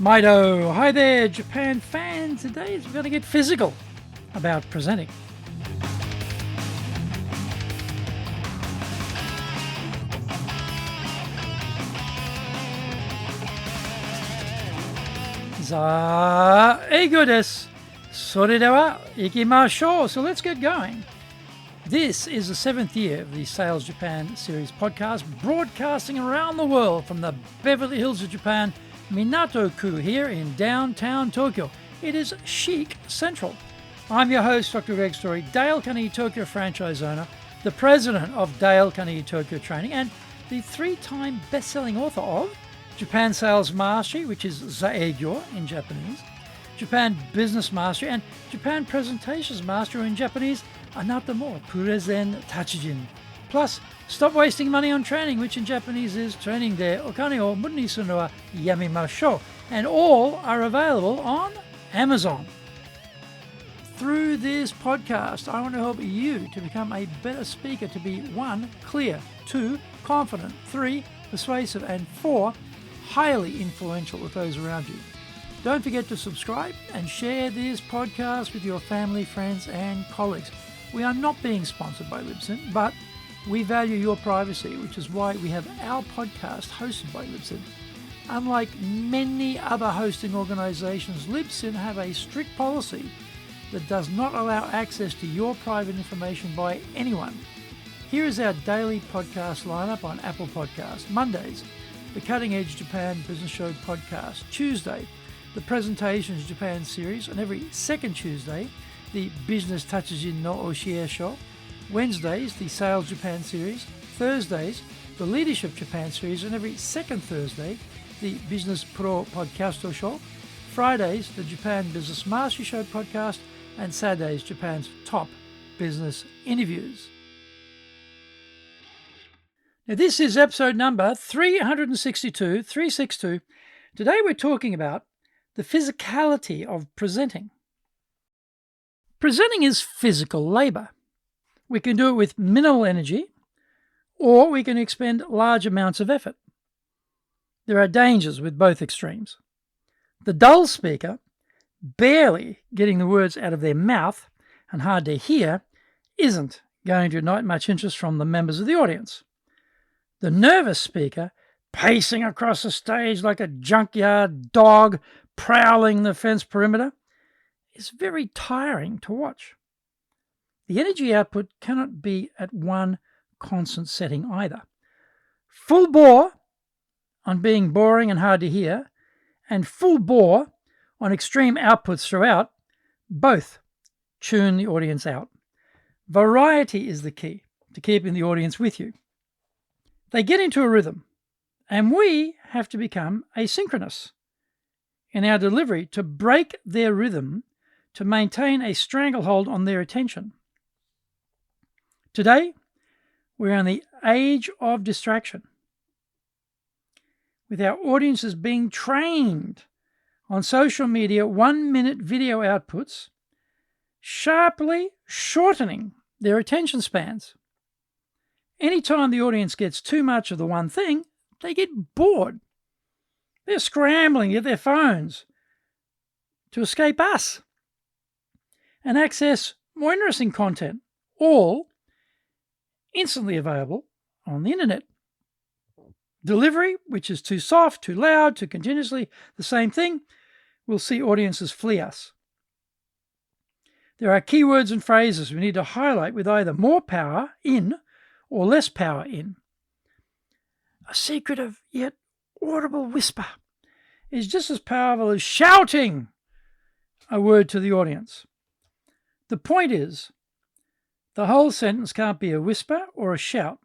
Mido, hi there, Japan fans. Today we're going to get physical about presenting. Eigo desu. Sore dewa ikimashou. So let's get going. This is the 7th year of the Sales Japan series podcast, broadcasting around the world from the Beverly Hills of Japan, Minato-ku here in downtown Tokyo. It is chic central. I'm your host, Dr. Greg Story, Dale Carnegie Tokyo franchise owner, the president of Dale Carnegie Tokyo Training, and the 3-time best-selling author of Japan Sales Mastery, which is Zaegyo in Japanese, Japan Business Mastery, and Japan Presentations Mastery in Japanese, Anata mo Purezen Tachijin. Plus, stop wasting money on training, which in Japanese is training de okane o muda ni suru no wa yamimashou. And all are available on Amazon. Through this podcast, I want to help you to become a better speaker, to be 1, clear, 2, confident, 3, persuasive, and 4, highly influential with those around you. Don't forget to subscribe and share this podcast with your family, friends, and colleagues. We are not being sponsored by Libsyn, but we value your privacy, which is why we have our podcast hosted by Libsyn. Unlike many other hosting organizations, Libsyn have a strict policy that does not allow access to your private information by anyone. Here is our daily podcast lineup on Apple Podcasts. Mondays, the Cutting Edge Japan Business Show podcast. Tuesday, the Presentations Japan series, and every second Tuesday, the Business Tachijin no Oshie Show. Wednesdays, the Sales Japan series. Thursdays, the Leadership Japan series, and every second Thursday, the Business Pro Podcasto Show. Fridays, the Japan Business Mastery Show podcast, and Saturdays, Japan's top business interviews. Now, this is episode number 362. Today we're talking about the physicality of presenting. Presenting is physical labor. We can do it with minimal energy, or we can expend large amounts of effort. There are dangers with both extremes. The dull speaker, barely getting the words out of their mouth and hard to hear, isn't going to ignite much interest from the members of the audience. The nervous speaker, pacing across the stage like a junkyard dog prowling the fence perimeter, is very tiring to watch. The energy output cannot be at one constant setting either. Full bore on being boring and hard to hear, and full bore on extreme outputs throughout, both tune the audience out. Variety is the key to keeping the audience with you. They get into a rhythm, and we have to become asynchronous in our delivery to break their rhythm, to maintain a stranglehold on their attention. Today, we're in the age of distraction, with our audiences being trained on social media 1-minute video outputs, sharply shortening their attention spans. Anytime the audience gets too much of the one thing, they get bored. They're scrambling at their phones to escape us and access more interesting content, all instantly available on the internet. Delivery, which is too soft, too loud, too continuously the same thing, will see audiences flee us. There are keywords and phrases we need to highlight with either more power in or less power in. A secretive yet audible whisper is just as powerful as shouting a word to the audience. The point is, the whole sentence can't be a whisper or a shout,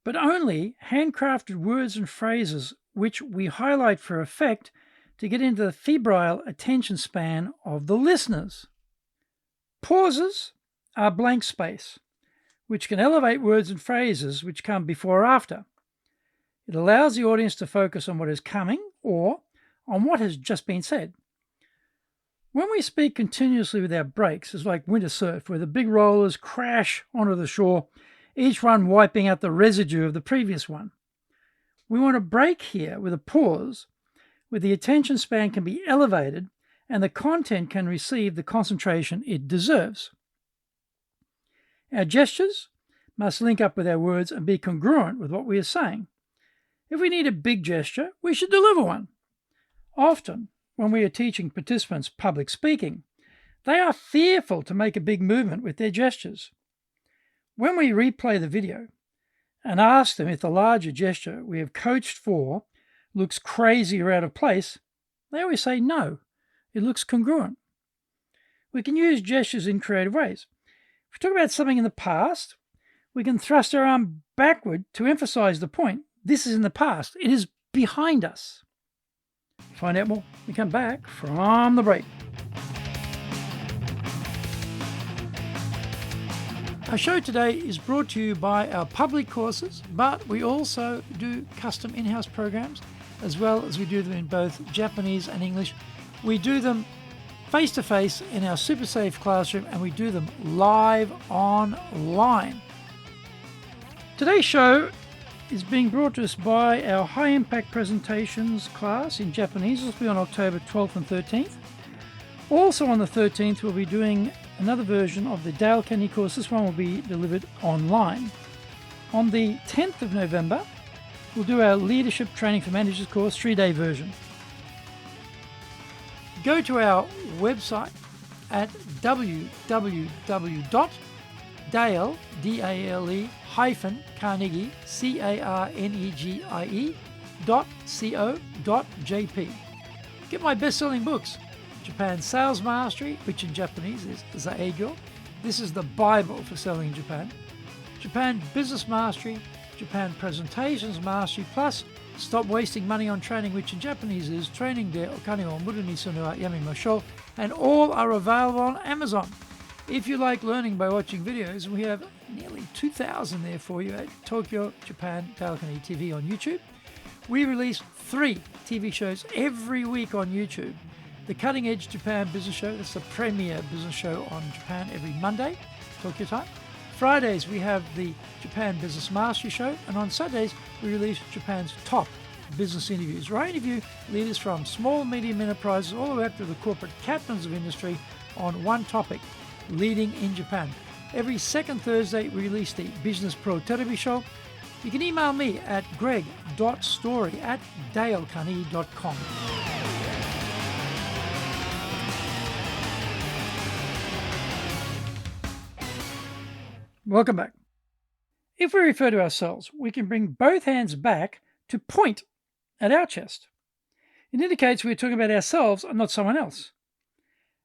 but only handcrafted words and phrases which we highlight for effect to get into the febrile attention span of the listeners. Pauses are blank space, which can elevate words and phrases which come before or after. It allows the audience to focus on what is coming or on what has just been said. When we speak continuously without breaks, it's like winter surf, where the big rollers crash onto the shore, each one wiping out the residue of the previous one. We want to break here with a pause where the attention span can be elevated and the content can receive the concentration it deserves. Our gestures must link up with our words and be congruent with what we are saying. If we need a big gesture, we should deliver one. Often, when we are teaching participants public speaking, they are fearful to make a big movement with their gestures. When we replay the video and ask them if the larger gesture we have coached for looks crazy or out of place, they always say no, it looks congruent. We can use gestures in creative ways. If we talk about something in the past, we can thrust our arm backward to emphasize the point. This is in the past. It is behind us. Find out more when we come back from the break. Our show today is brought to you by our public courses, but we also do custom in-house programs, as well as we do them in both Japanese and English. We do them face-to-face in our super safe classroom, and we do them live online. Today's show is being brought to us by our high impact presentations class in Japanese. This will be on October 12th and 13th. Also on the 13th, we'll be doing another version of the Dale Carnegie course. This one will be delivered online. On the 10th of November, we'll do our leadership training for managers course, 3-day version. Go to our website at www.dale-carnegie, carnegie.co.jp. Get my best-selling books, Japan Sales Mastery, which in Japanese is Zaegyo. This is the Bible for selling in Japan. Japan Business Mastery, Japan Presentations Mastery, plus Stop Wasting Money on Training, which in Japanese is Training de Okane o Muru ni Sunu wa Yamimashou, and all are available on Amazon. If you like learning by watching videos, we have nearly 2,000 there for you at Tokyo, Japan, Dale Carnegie TV on YouTube. We release 3 TV shows every week on YouTube. The Cutting Edge Japan Business Show, that's the premier business show on Japan every Monday, Tokyo time. Fridays, we have the Japan Business Mastery Show, and on Saturdays, we release Japan's top business interviews, where I interview leaders from small, medium enterprises all the way up to the corporate captains of industry on one topic, leading in Japan. Every second Thursday, we release the Business Pro Television Show. You can email me at greg.story@dalecarnegie.com. Welcome back. If we refer to ourselves, we can bring both hands back to point at our chest. It indicates we're talking about ourselves and not someone else.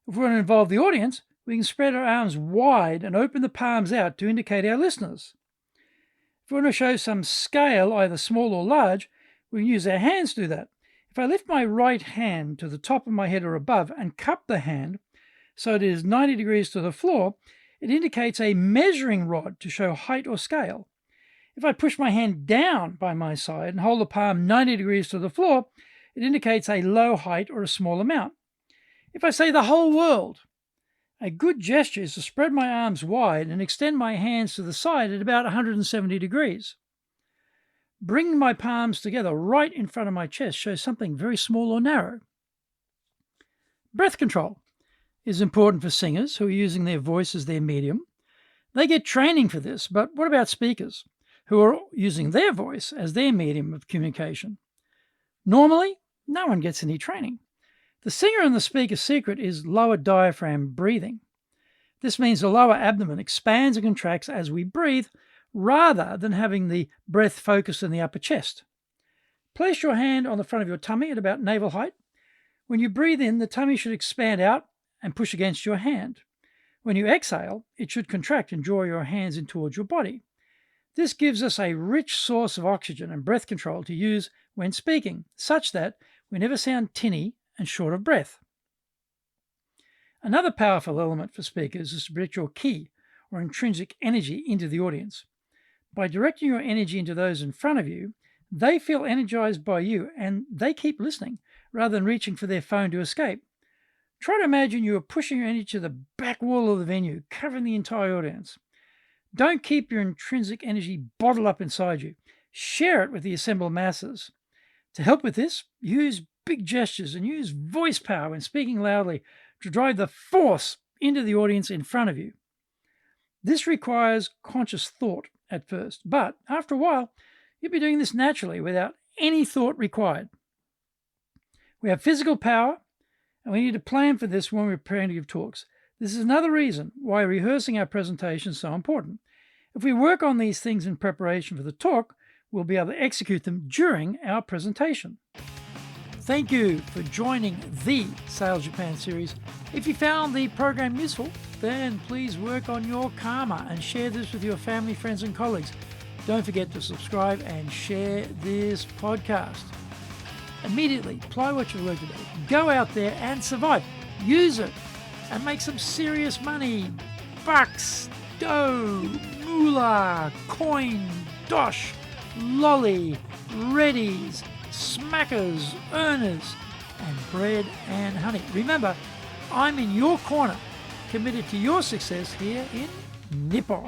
If we want to involve the audience, we can spread our arms wide and open the palms out to indicate our listeners. If we want to show some scale, either small or large, we can use our hands to do that. If I lift my right hand to the top of my head or above and cup the hand so it is 90 degrees to the floor, it indicates a measuring rod to show height or scale. If I push my hand down by my side and hold the palm 90 degrees to the floor, it indicates a low height or a small amount. If I say the whole world, a good gesture is to spread my arms wide and extend my hands to the side at about 170 degrees. Bringing my palms together right in front of my chest shows something very small or narrow. Breath control is important for singers who are using their voice as their medium. They get training for this, but what about speakers who are using their voice as their medium of communication? Normally, no one gets any training. The singer and the speaker's secret is lower diaphragm breathing. This means the lower abdomen expands and contracts as we breathe, rather than having the breath focused in the upper chest. Place your hand on the front of your tummy at about navel height. When you breathe in, the tummy should expand out and push against your hand. When you exhale, it should contract and draw your hands in towards your body. This gives us a rich source of oxygen and breath control to use when speaking, such that we never sound tinny and short of breath. Another powerful element for speakers is to project your ki, or intrinsic energy, into the audience. By directing your energy into those in front of you, they feel energized by you and they keep listening rather than reaching for their phone to escape. Try to imagine you are pushing your energy to the back wall of the venue, covering the entire audience. Don't keep your intrinsic energy bottled up inside you. Share it with the assembled masses. To help with this, use big gestures and use voice power when speaking loudly to drive the force into the audience in front of you. This requires conscious thought at first, but after a while, you'll be doing this naturally without any thought required. We have physical power, and we need to plan for this when we're preparing to give talks. This is another reason why rehearsing our presentation is so important. If we work on these things in preparation for the talk, we'll be able to execute them during our presentation. Thank you for joining the Sales Japan series. If you found the program useful, then please work on your karma and share this with your family, friends, and colleagues. Don't forget to subscribe and share this podcast. Immediately apply what you've learned today. Go out there and survive. Use it and make some serious money. Bucks, dough, moolah, coin, dosh, lolly, readies, smackers, earners, and bread and honey. Remember, I'm in your corner, committed to your success here in Nippon.